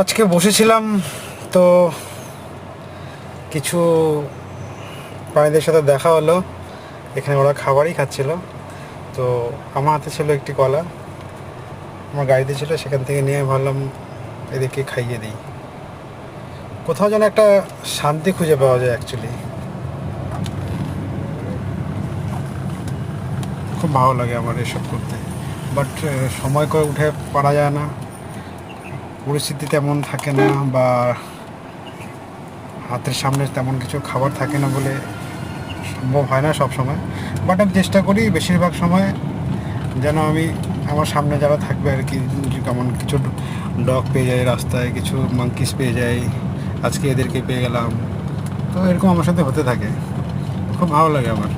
আজকে বসেছিলাম তো কিছু প্রাণীদের সাথে দেখা হলো। এখানে ওরা খাবারই খাচ্ছিল, তো আমার হাতে ছিল একটি কলা, আমার গাড়িতে ছিল, সেখান থেকে নিয়ে ভাবলাম এদেরকে খাইয়ে দিই। কোথাও যেন একটা শান্তি খুঁজে পাওয়া যায় অ্যাকচুয়ালি, খুব ভালো লাগে আমার এসব করতে। বাট সময় করে উঠে পারা যায় না, পরিস্থিতি তেমন থাকে না, বা হাতের সামনে তেমন কিছু খাবার থাকে না বলে সম্ভব হয় না সব সময়। বাট আমি চেষ্টা করি বেশিরভাগ সময় যেন আমি আমার সামনে যারা থাকবে আর কি, কেমন কিছু ডগ পেয়ে যাই রাস্তায়, কিছু মাঙ্কিস পেয়ে যাই, আজকে এদেরকে পেয়ে গেলাম। তো এরকম আমার সাথে হতে থাকে, খুব ভালো লাগে আমার।